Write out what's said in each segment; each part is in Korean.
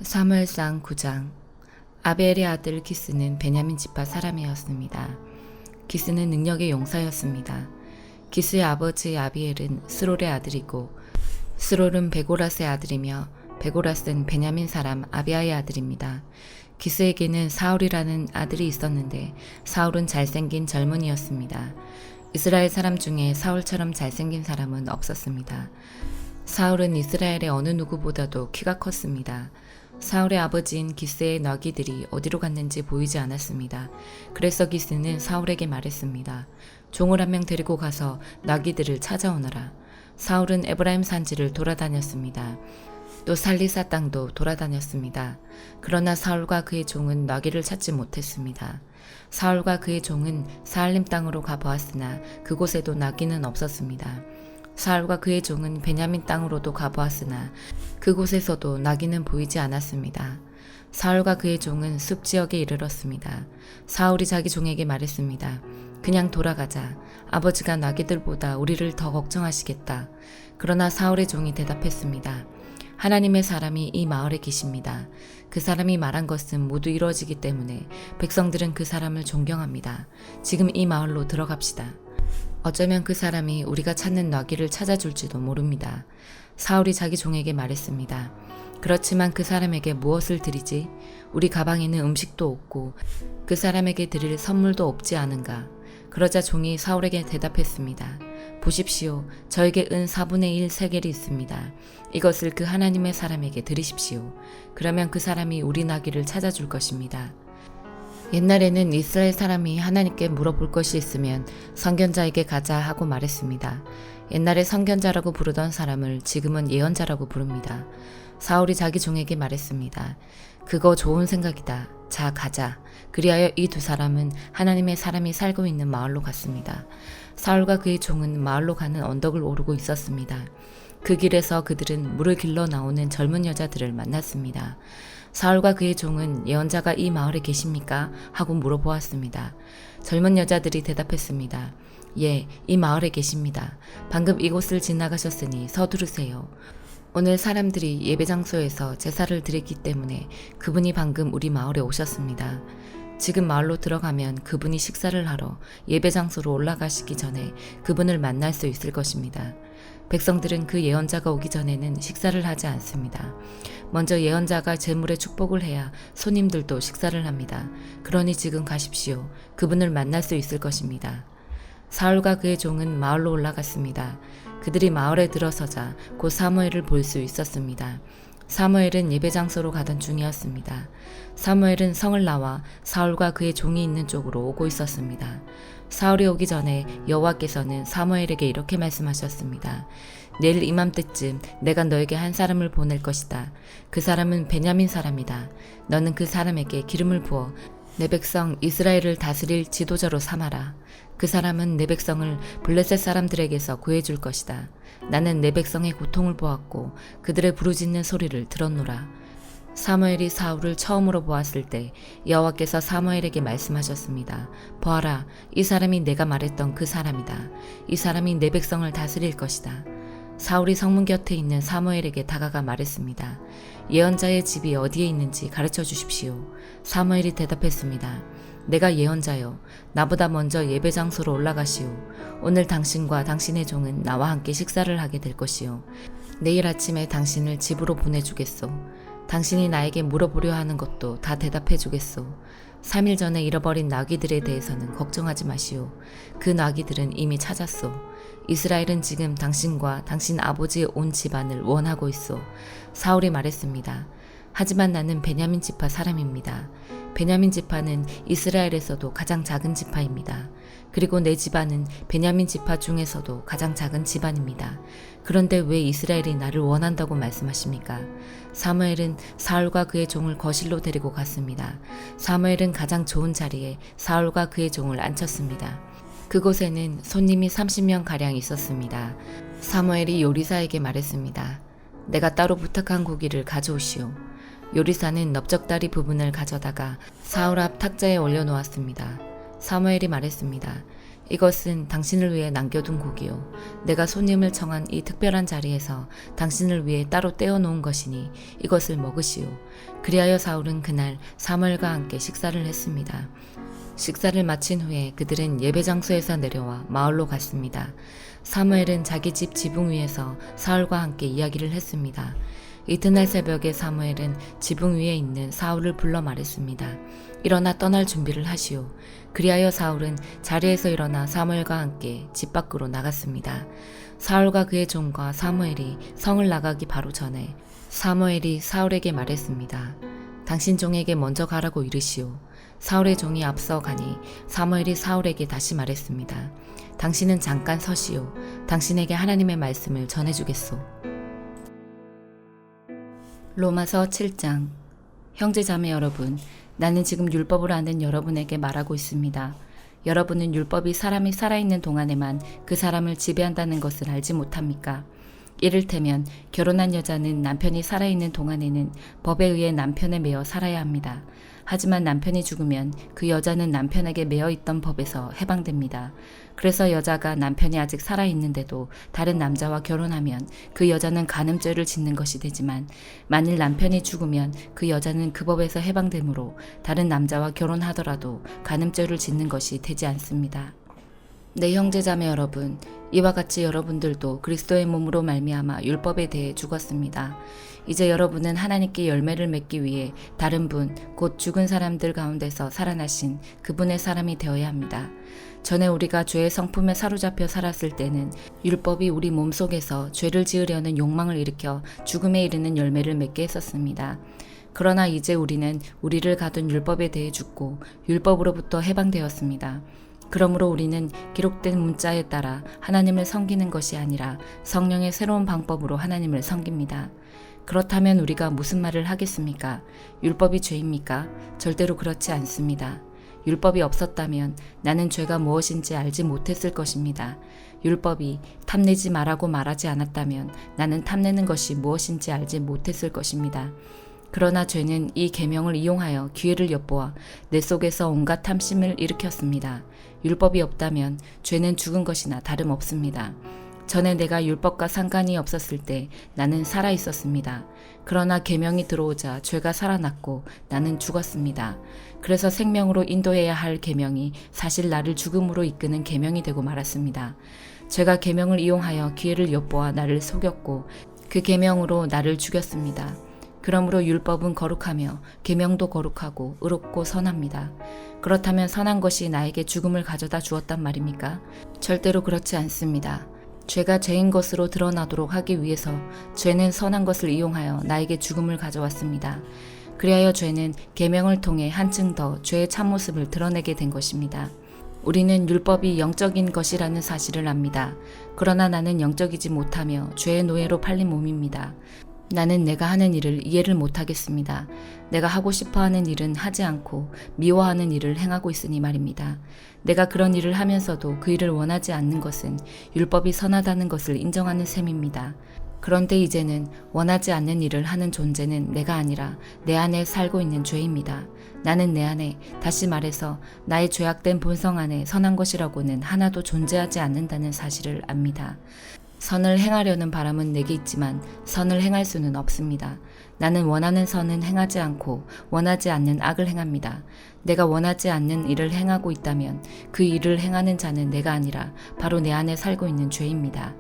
사무엘상 9장. 아벨의 아들 기스는 베냐민 지파 사람이었습니다. 기스는 능력의 용사였습니다. 기스의 아버지 아비엘은 스롤의 아들이고 스롤은 베고라스의 아들이며 베고라스는 베냐민 사람 아비아의 아들입니다. 기스에게는 사울이라는 아들이 있었는데 사울은 잘생긴 젊은이였습니다. 이스라엘 사람 중에 사울처럼 잘생긴 사람은 없었습니다. 사울은 이스라엘의 어느 누구보다도 키가 컸습니다. 사울의 아버지인 기스의 너귀들이 어디로 갔는지 보이지 않았습니다. 그래서 기스는 사울에게 말했습니다. 종을 한 명 데리고 가서 너귀들을 찾아오너라. 사울은 에브라임 산지를 돌아다녔습니다. 또 살리사 땅도 돌아다녔습니다. 그러나 사울과 그의 종은 너귀를 찾지 못했습니다. 사울과 그의 종은 사알림 땅으로 가보았으나 그곳에도 너귀는 없었습니다. 사울과 그의 종은 베냐민 땅으로도 가보았으나 그곳에서도 너귀는 보이지 않았습니다. 사울과 그의 종은 숲 지역에 이르렀습니다. 사울이 자기 종에게 말했습니다. 그냥 돌아가자. 아버지가 너귀들보다 우리를 더 걱정하시겠다. 그러나 사울의 종이 대답했습니다. 하나님의 사람이 이 마을에 계십니다. 그 사람이 말한 것은 모두 이루어지기 때문에 백성들은 그 사람을 존경합니다. 지금 이 마을로 들어갑시다. 어쩌면 그 사람이 우리가 찾는 너귀를 찾아줄지도 모릅니다. 사울이 자기 종에게 말했습니다. 그렇지만 그 사람에게 무엇을 드리지? 우리 가방에는 음식도 없고 그 사람에게 드릴 선물도 없지 않은가? 그러자 종이 사울에게 대답했습니다. 보십시오. 저에게 은 4분의 1 세겔이 있습니다. 이것을 그 하나님의 사람에게 드리십시오. 그러면 그 사람이 우리 너귀를 찾아줄 것입니다. 옛날에는 이스라엘 사람이 하나님께 물어볼 것이 있으면 선견자에게 가자 하고 말했습니다. 옛날에 선견자라고 부르던 사람을 지금은 예언자라고 부릅니다. 사울이 자기 종에게 말했습니다. 그거 좋은 생각이다. 자, 가자. 그리하여 이 두 사람은 하나님의 사람이 살고 있는 마을로 갔습니다. 사울과 그의 종은 마을로 가는 언덕을 오르고 있었습니다. 그 길에서 그들은 물을 길러 나오는 젊은 여자들을 만났습니다. 사울과 그의 종은 예언자가 이 마을에 계십니까? 하고 물어보았습니다. 젊은 여자들이 대답했습니다. 예, 이 마을에 계십니다. 방금 이곳을 지나가셨으니 서두르세요. 오늘 사람들이 예배장소에서 제사를 드렸기 때문에 그분이 방금 우리 마을에 오셨습니다. 지금 마을로 들어가면 그분이 식사를 하러 예배장소로 올라가시기 전에 그분을 만날 수 있을 것입니다. 백성들은 그 예언자가 오기 전에는 식사를 하지 않습니다. 먼저 예언자가 제물에 축복을 해야 손님들도 식사를 합니다. 그러니 지금 가십시오. 그분을 만날 수 있을 것입니다. 사울과 그의 종은 마을로 올라갔습니다. 그들이 마을에 들어서자 곧 사무엘을 볼 수 있었습니다. 사무엘은 예배장소로 가던 중이었습니다. 사무엘은 성을 나와 사울과 그의 종이 있는 쪽으로 오고 있었습니다. 사울이 오기 전에 여호와께서는 사무엘에게 이렇게 말씀하셨습니다. 내일 이맘때쯤 내가 너에게 한 사람을 보낼 것이다. 그 사람은 베냐민 사람이다. 너는 그 사람에게 기름을 부어 내 백성 이스라엘을 다스릴 지도자로 삼아라. 그 사람은 내 백성을 블레셋 사람들에게서 구해줄 것이다. 나는 내 백성의 고통을 보았고 그들의 부르짖는 소리를 들었노라. 사무엘이 사울을 처음으로 보았을 때 여호와께서 사무엘에게 말씀하셨습니다. 보아라, 이 사람이 내가 말했던 그 사람이다. 이 사람이 내 백성을 다스릴 것이다. 사울이 성문 곁에 있는 사무엘에게 다가가 말했습니다. 예언자의 집이 어디에 있는지 가르쳐 주십시오. 사무엘이 대답했습니다. 내가 예언자요. 나보다 먼저 예배장소로 올라가시오. 오늘 당신과 당신의 종은 나와 함께 식사를 하게 될 것이오. 내일 아침에 당신을 집으로 보내주겠소. 당신이 나에게 물어보려 하는 것도 다 대답해 주겠소. 3일 전에 잃어버린 너귀들에 대해서는 걱정하지 마시오. 그 너귀들은 이미 찾았소. 이스라엘은 지금 당신과 당신 아버지의 온 집안을 원하고 있소. 사울이 말했습니다. 하지만 나는 베냐민 지파 사람입니다. 베냐민 지파는 이스라엘에서도 가장 작은 지파입니다. 그리고 내 집안은 베냐민 지파 중에서도 가장 작은 집안입니다. 그런데 왜 이스라엘이 나를 원한다고 말씀하십니까? 사무엘은 사울과 그의 종을 거실로 데리고 갔습니다. 사무엘은 가장 좋은 자리에 사울과 그의 종을 앉혔습니다. 그곳에는 손님이 30명가량 있었습니다. 사무엘이 요리사에게 말했습니다. 내가 따로 부탁한 고기를 가져오시오. 요리사는 넓적다리 부분을 가져다가 사울 앞 탁자에 올려놓았습니다. 사무엘이 말했습니다. 이것은 당신을 위해 남겨둔 곡이요. 내가 손님을 청한 이 특별한 자리에서 당신을 위해 따로 떼어놓은 것이니 이것을 먹으시오. 그리하여 사울은 그날 사무엘과 함께 식사를 했습니다. 식사를 마친 후에 그들은 예배 장소에서 내려와 마을로 갔습니다. 사무엘은 자기 집 지붕 위에서 사울과 함께 이야기를 했습니다. 이튿날 새벽에 사무엘은 지붕 위에 있는 사울을 불러 말했습니다. 일어나 떠날 준비를 하시오. 그리하여 사울은 자리에서 일어나 사무엘과 함께 집 밖으로 나갔습니다. 사울과 그의 종과 사무엘이 성을 나가기 바로 전에 사무엘이 사울에게 말했습니다. 당신 종에게 먼저 가라고 이르시오. 사울의 종이 앞서 가니 사무엘이 사울에게 다시 말했습니다. 당신은 잠깐 서시오. 당신에게 하나님의 말씀을 전해주겠소. 로마서 7장. 형제자매 여러분, 나는 지금 율법을 아는 여러분에게 말하고 있습니다. 여러분은 율법이 사람이 살아있는 동안에만 그 사람을 지배한다는 것을 알지 못합니까? 이를테면 결혼한 여자는 남편이 살아있는 동안에는 법에 의해 남편에 매여 살아야 합니다. 하지만 남편이 죽으면 그 여자는 남편에게 매여 있던 법에서 해방됩니다. 그래서 여자가 남편이 아직 살아있는데도 다른 남자와 결혼하면 그 여자는 간음죄를 짓는 것이 되지만 만일 남편이 죽으면 그 여자는 그 법에서 해방되므로 다른 남자와 결혼하더라도 간음죄를 짓는 것이 되지 않습니다. 내 형제자매 여러분, 이와 같이 여러분들도 그리스도의 몸으로 말미암아 율법에 대해 죽었습니다. 이제 여러분은 하나님께 열매를 맺기 위해 다른 분, 곧 죽은 사람들 가운데서 살아나신 그분의 사람이 되어야 합니다. 전에 우리가 죄의 성품에 사로잡혀 살았을 때는 율법이 우리 몸속에서 죄를 지으려는 욕망을 일으켜 죽음에 이르는 열매를 맺게 했었습니다. 그러나 이제 우리는 우리를 가둔 율법에 대해 죽고 율법으로부터 해방되었습니다. 그러므로 우리는 기록된 문자에 따라 하나님을 섬기는 것이 아니라 성령의 새로운 방법으로 하나님을 섬깁니다. 그렇다면 우리가 무슨 말을 하겠습니까? 율법이 죄입니까? 절대로 그렇지 않습니다. 율법이 없었다면 나는 죄가 무엇인지 알지 못했을 것입니다. 율법이 탐내지 말라고 말하지 않았다면 나는 탐내는 것이 무엇인지 알지 못했을 것입니다. 그러나 죄는 이 계명을 이용하여 기회를 엿보아 내 속에서 온갖 탐심을 일으켰습니다. 율법이 없다면 죄는 죽은 것이나 다름없습니다. 전에 내가 율법과 상관이 없었을 때 나는 살아 있었습니다. 그러나 계명이 들어오자 죄가 살아났고 나는 죽었습니다. 그래서 생명으로 인도해야 할 계명이 사실 나를 죽음으로 이끄는 계명이 되고 말았습니다. 죄가 계명을 이용하여 기회를 엿보아 나를 속였고 그 계명으로 나를 죽였습니다. 그러므로 율법은 거룩하며 계명도 거룩하고 의롭고 선합니다. 그렇다면 선한 것이 나에게 죽음을 가져다 주었단 말입니까? 절대로 그렇지 않습니다. 죄가 죄인 것으로 드러나도록 하기 위해서 죄는 선한 것을 이용하여 나에게 죽음을 가져왔습니다. 그리하여 죄는 계명을 통해 한층 더 죄의 참모습을 드러내게 된 것입니다. 우리는 율법이 영적인 것이라는 사실을 압니다. 그러나 나는 영적이지 못하며 죄의 노예로 팔린 몸입니다. 나는 내가 하는 일을 이해를 못하겠습니다. 내가 하고 싶어하는 일은 하지 않고 미워하는 일을 행하고 있으니 말입니다. 내가 그런 일을 하면서도 그 일을 원하지 않는 것은 율법이 선하다는 것을 인정하는 셈입니다. 그런데 이제는 원하지 않는 일을 하는 존재는 내가 아니라 내 안에 살고 있는 죄입니다. 나는 내 안에, 다시 말해서 나의 죄악된 본성 안에 선한 것이라고는 하나도 존재하지 않는다는 사실을 압니다. 선을 행하려는 바람은 내게 있지만 선을 행할 수는 없습니다. 나는 원하는 선은 행하지 않고 원하지 않는 악을 행합니다. 내가 원하지 않는 일을 행하고 있다면 그 일을 행하는 자는 내가 아니라 바로 내 안에 살고 있는 죄입니다.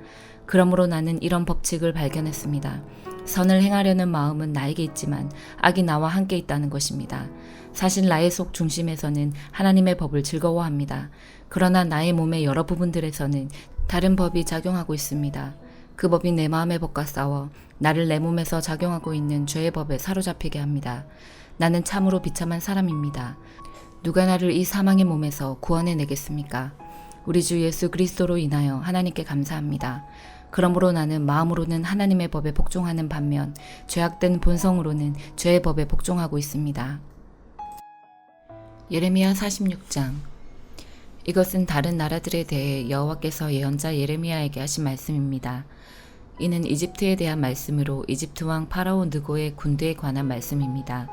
그러므로 나는 이런 법칙을 발견했습니다. 선을 행하려는 마음은 나에게 있지만 악이 나와 함께 있다는 것입니다. 사실 나의 속 중심에서는 하나님의 법을 즐거워합니다. 그러나 나의 몸의 여러 부분들에서는 다른 법이 작용하고 있습니다. 그 법이 내 마음의 법과 싸워 나를 내 몸에서 작용하고 있는 죄의 법에 사로잡히게 합니다. 나는 참으로 비참한 사람입니다. 누가 나를 이 사망의 몸에서 구원해 내겠습니까? 우리 주 예수 그리스도로 인하여 하나님께 감사합니다. 그러므로 나는 마음으로는 하나님의 법에 복종하는 반면 죄악된 본성으로는 죄의 법에 복종하고 있습니다. 예레미야 46장. 이것은 다른 나라들에 대해 여호와께서 예언자 예레미야에게 하신 말씀입니다. 이는 이집트에 대한 말씀으로 이집트 왕 파라오 느고의 군대에 관한 말씀입니다.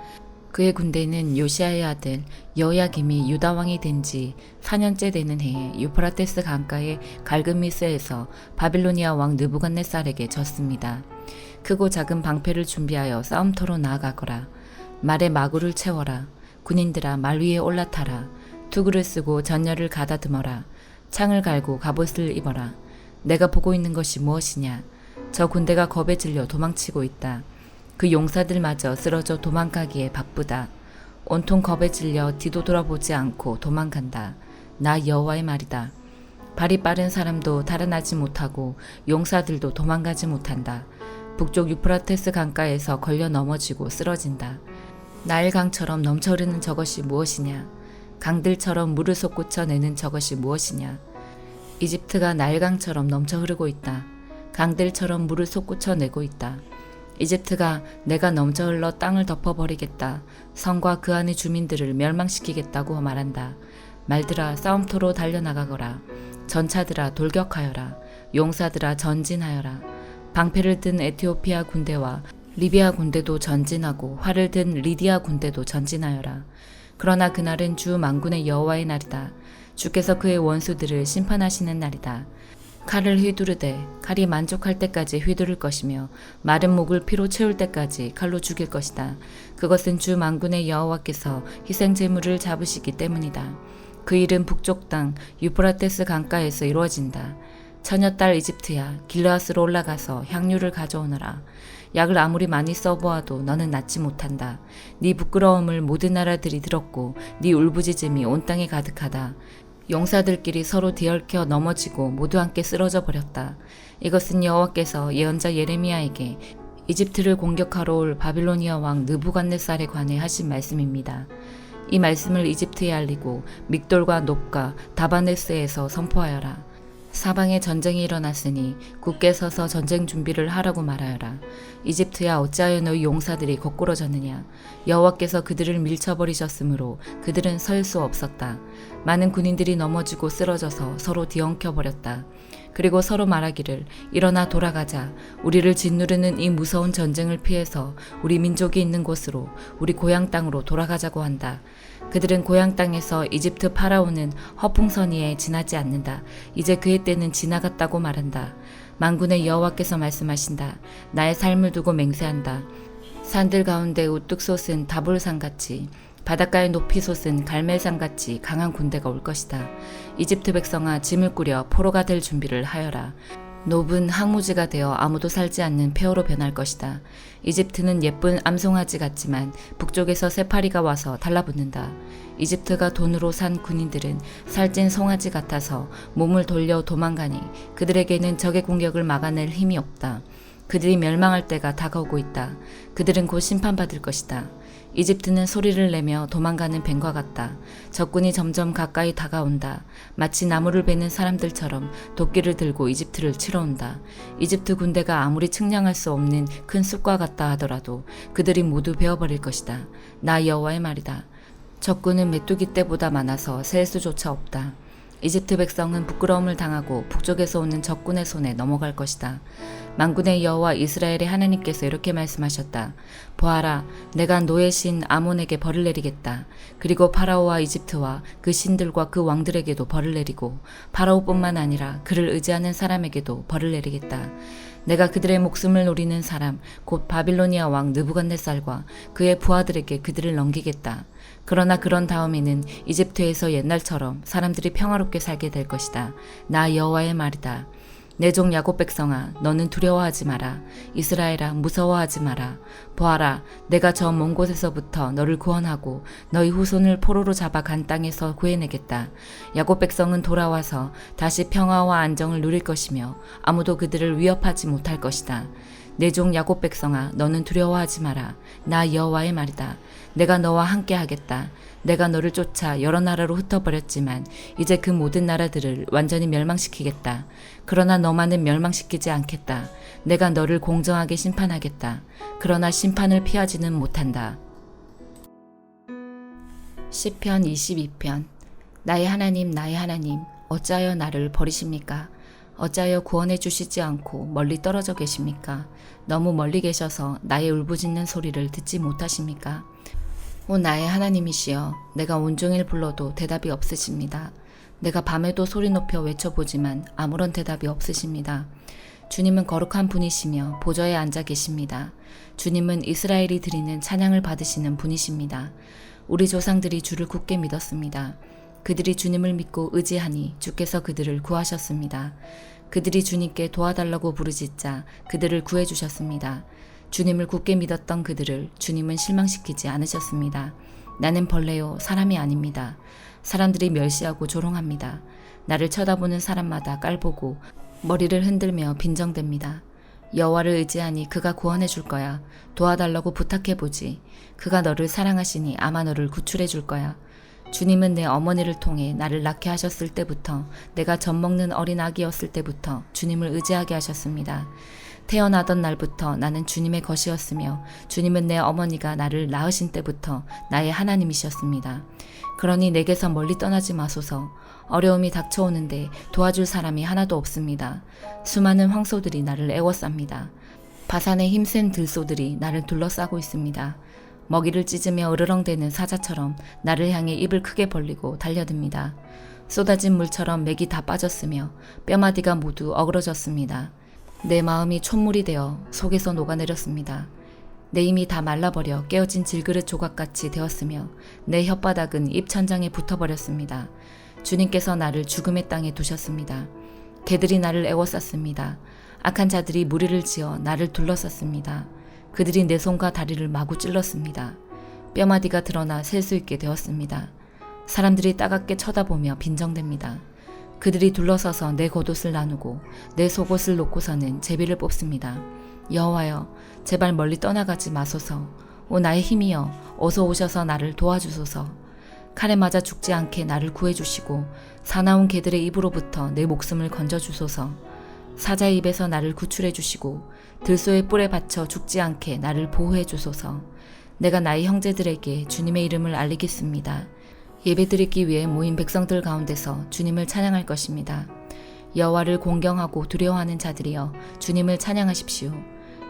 그의 군대는 요시아의 아들 여호야김이 유다 왕이 된 지 4년째 되는 해에 유프라테스 강가의 갈그미스에서 바빌로니아 왕 느부갓네살에게 졌습니다. 크고 작은 방패를 준비하여 싸움터로 나아가거라. 말에 마구를 채워라. 군인들아 말 위에 올라타라. 투구를 쓰고 전열을 가다듬어라. 창을 갈고 갑옷을 입어라. 내가 보고 있는 것이 무엇이냐. 저 군대가 겁에 질려 도망치고 있다. 그 용사들마저 쓰러져 도망가기에 바쁘다. 온통 겁에 질려 뒤도 돌아보지 않고 도망간다. 나 여호와의 말이다. 발이 빠른 사람도 달아나지 못하고 용사들도 도망가지 못한다. 북쪽 유프라테스 강가에서 걸려 넘어지고 쓰러진다. 나일강처럼 넘쳐 흐르는 저것이 무엇이냐. 강들처럼 물을 솟구쳐내는 저것이 무엇이냐. 이집트가 나일강처럼 넘쳐 흐르고 있다. 강들처럼 물을 솟구쳐내고 있다. 이집트가 내가 넘쳐 흘러 땅을 덮어버리겠다. 성과 그 안의 주민들을 멸망시키겠다고 말한다. 말들아 싸움터로 달려나가거라. 전차들아 돌격하여라. 용사들아 전진하여라. 방패를 든 에티오피아 군대와 리비아 군대도 전진하고 활을 든 리디아 군대도 전진하여라. 그러나 그날은 주 만군의 여호와의 날이다. 주께서 그의 원수들을 심판하시는 날이다. 칼을 휘두르되 칼이 만족할 때까지 휘두를 것이며 마른 목을 피로 채울 때까지 칼로 죽일 것이다. 그것은 주 만군의 여호와께서 희생 제물을 잡으시기 때문이다. 그 일은 북쪽 땅 유프라테스 강가에서 이루어진다. 처녀딸 이집트야, 길르앗으로 올라가서 향유를 가져오너라. 약을 아무리 많이 써보아도 너는 낫지 못한다. 네 부끄러움을 모든 나라들이 들었고 네 울부짖음이 온 땅에 가득하다. 용사들끼리 서로 뒤얽혀 넘어지고 모두 함께 쓰러져 버렸다. 이것은 여호와께서 예언자 예레미야에게 이집트를 공격하러 올 바빌로니아 왕 느부갓네살에 관해 하신 말씀입니다. 이 말씀을 이집트에 알리고 믹돌과 놉과 다바네스에서 선포하여라. 사방에 전쟁이 일어났으니 굳게 서서 전쟁 준비를 하라고 말하여라. 이집트야 어찌하여 너희 용사들이 거꾸러졌느냐. 여호와께서 그들을 밀쳐버리셨으므로 그들은 설 수 없었다. 많은 군인들이 넘어지고 쓰러져서 서로 뒤엉켜버렸다. 그리고 서로 말하기를 일어나 돌아가자. 우리를 짓누르는 이 무서운 전쟁을 피해서 우리 민족이 있는 곳으로 우리 고향 땅으로 돌아가자고 한다. 그들은 고향 땅에서 이집트 파라오는 허풍선이에 지나지 않는다. 이제 그의 때는 지나갔다고 말한다. 만군의 여호와께서 말씀하신다. 나의 삶을 두고 맹세한다. 산들 가운데 우뚝 솟은 다볼산같이 바닷가의 높이 솟은 갈멜산같이 강한 군대가 올 것이다. 이집트 백성아 짐을 꾸려 포로가 될 준비를 하여라. 놉은 항무지가 되어 아무도 살지 않는 폐허로 변할 것이다. 이집트는 예쁜 암송아지 같지만 북쪽에서 새파리가 와서 달라붙는다. 이집트가 돈으로 산 군인들은 살찐 송아지 같아서 몸을 돌려 도망가니 그들에게는 적의 공격을 막아낼 힘이 없다. 그들이 멸망할 때가 다가오고 있다. 그들은 곧 심판받을 것이다. 이집트는 소리를 내며 도망가는 뱀과 같다. 적군이 점점 가까이 다가온다. 마치 나무를 베는 사람들처럼 도끼를 들고 이집트를 치러 온다. 이집트 군대가 아무리 측량할 수 없는 큰 숲과 같다 하더라도 그들이 모두 베어버릴 것이다. 나 여호와의 말이다. 적군은 메뚜기 떼보다 많아서 셀 수조차 없다. 이집트 백성은 부끄러움을 당하고 북쪽에서 오는 적군의 손에 넘어갈 것이다. 만군의 여호와 이스라엘의 하나님께서 이렇게 말씀하셨다. 보아라, 내가 노예 신 아몬에게 벌을 내리겠다. 그리고 파라오와 이집트와 그 신들과 그 왕들에게도 벌을 내리고 파라오뿐만 아니라 그를 의지하는 사람에게도 벌을 내리겠다. 내가 그들의 목숨을 노리는 사람 곧 바빌로니아 왕 느부갓네살과 그의 부하들에게 그들을 넘기겠다. 그러나 그런 다음에는 이집트에서 옛날처럼 사람들이 평화롭게 살게 될 것이다. 나 여호와의 말이다. 내 종 야곱 백성아, 너는 두려워하지 마라. 이스라엘아, 무서워하지 마라. 보아라, 내가 저 먼 곳에서부터 너를 구원하고 너희 후손을 포로로 잡아 간 땅에서 구해내겠다. 야곱 백성은 돌아와서 다시 평화와 안정을 누릴 것이며 아무도 그들을 위협하지 못할 것이다. 내 종 야곱 백성아, 너는 두려워하지 마라. 나 여호와의 말이다. 내가 너와 함께 하겠다. 내가 너를 쫓아 여러 나라로 흩어버렸지만 이제 그 모든 나라들을 완전히 멸망시키겠다. 그러나 너만은 멸망시키지 않겠다. 내가 너를 공정하게 심판하겠다. 그러나 심판을 피하지는 못한다. 시편 22편. 나의 하나님, 나의 하나님, 어찌하여 나를 버리십니까? 어찌하여 구원해 주시지 않고 멀리 떨어져 계십니까? 너무 멀리 계셔서 나의 울부짖는 소리를 듣지 못하십니까? 오 나의 하나님이시여, 내가 온종일 불러도 대답이 없으십니다. 내가 밤에도 소리 높여 외쳐보지만 아무런 대답이 없으십니다. 주님은 거룩한 분이시며 보좌에 앉아 계십니다. 주님은 이스라엘이 드리는 찬양을 받으시는 분이십니다. 우리 조상들이 주를 굳게 믿었습니다. 그들이 주님을 믿고 의지하니 주께서 그들을 구하셨습니다. 그들이 주님께 도와달라고 부르짖자 그들을 구해주셨습니다. 주님을 굳게 믿었던 그들을 주님은 실망시키지 않으셨습니다. 나는 벌레요, 사람이 아닙니다. 사람들이 멸시하고 조롱합니다. 나를 쳐다보는 사람마다 깔보고 머리를 흔들며 빈정댑니다. 여호와를 의지하니 그가 구원해 줄 거야. 도와달라고 부탁해보지. 그가 너를 사랑하시니 아마 너를 구출해 줄 거야. 주님은 내 어머니를 통해 나를 낳게 하셨을 때부터, 내가 젖먹는 어린 아기였을 때부터 주님을 의지하게 하셨습니다. 태어나던 날부터 나는 주님의 것이었으며 주님은 내 어머니가 나를 낳으신 때부터 나의 하나님이셨습니다. 그러니 내게서 멀리 떠나지 마소서. 어려움이 닥쳐오는데 도와줄 사람이 하나도 없습니다. 수많은 황소들이 나를 애워쌉니다. 바산의 힘센 들소들이 나를 둘러싸고 있습니다. 먹이를 찢으며 으르렁대는 사자처럼 나를 향해 입을 크게 벌리고 달려듭니다. 쏟아진 물처럼 맥이 다 빠졌으며 뼈마디가 모두 어그러졌습니다. 내 마음이 촛물이 되어 속에서 녹아내렸습니다. 내 힘이 다 말라버려 깨어진 질그릇 조각같이 되었으며 내 혓바닥은 입천장에 붙어버렸습니다. 주님께서 나를 죽음의 땅에 두셨습니다. 개들이 나를 애워쌌습니다. 악한 자들이 무리를 지어 나를 둘러쌌습니다. 그들이 내 손과 다리를 마구 찔렀습니다. 뼈마디가 드러나 셀 수 있게 되었습니다. 사람들이 따갑게 쳐다보며 빈정댑니다. 그들이 둘러서서 내 겉옷을 나누고 내 속옷을 놓고서는 제비를 뽑습니다. 여호와여, 제발 멀리 떠나가지 마소서. 오 나의 힘이여, 어서 오셔서 나를 도와주소서. 칼에 맞아 죽지 않게 나를 구해주시고 사나운 개들의 입으로부터 내 목숨을 건져주소서. 사자의 입에서 나를 구출해 주시고 들소의 뿔에 받쳐 죽지 않게 나를 보호해 주소서. 내가 나의 형제들에게 주님의 이름을 알리겠습니다. 예배드리기 위해 모인 백성들 가운데서 주님을 찬양할 것입니다. 여호와를 공경하고 두려워하는 자들이여 주님을 찬양하십시오.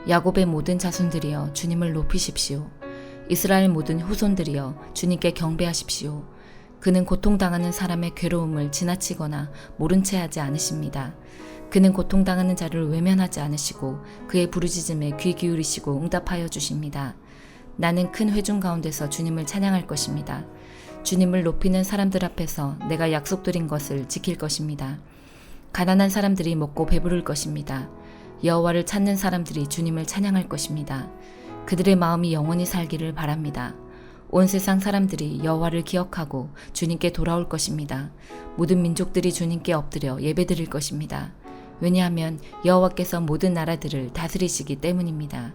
야곱의 모든 자손들이여 주님을 높이십시오. 이스라엘 모든 후손들이여 주님께 경배하십시오. 그는 고통당하는 사람의 괴로움을 지나치거나 모른 채 하지 않으십니다. 그는 고통당하는 자를 외면하지 않으시고 그의 부르짖음에 귀 기울이시고 응답하여 주십니다. 나는 큰 회중 가운데서 주님을 찬양할 것입니다. 주님을 높이는 사람들 앞에서 내가 약속드린 것을 지킬 것입니다. 가난한 사람들이 먹고 배부를 것입니다. 여호와를 찾는 사람들이 주님을 찬양할 것입니다. 그들의 마음이 영원히 살기를 바랍니다. 온 세상 사람들이 여호와를 기억하고 주님께 돌아올 것입니다. 모든 민족들이 주님께 엎드려 예배드릴 것입니다. 왜냐하면 여호와께서 모든 나라들을 다스리시기 때문입니다.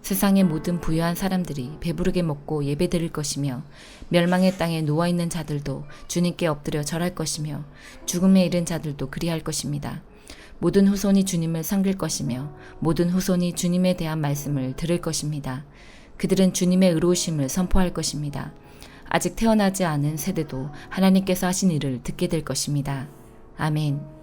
세상의 모든 부유한 사람들이 배부르게 먹고 예배드릴 것이며 멸망의 땅에 누워있는 자들도 주님께 엎드려 절할 것이며 죽음에 이른 자들도 그리할 것입니다. 모든 후손이 주님을 섬길 것이며 모든 후손이 주님에 대한 말씀을 들을 것입니다. 그들은 주님의 의로우심을 선포할 것입니다. 아직 태어나지 않은 세대도 하나님께서 하신 일을 듣게 될 것입니다. 아멘.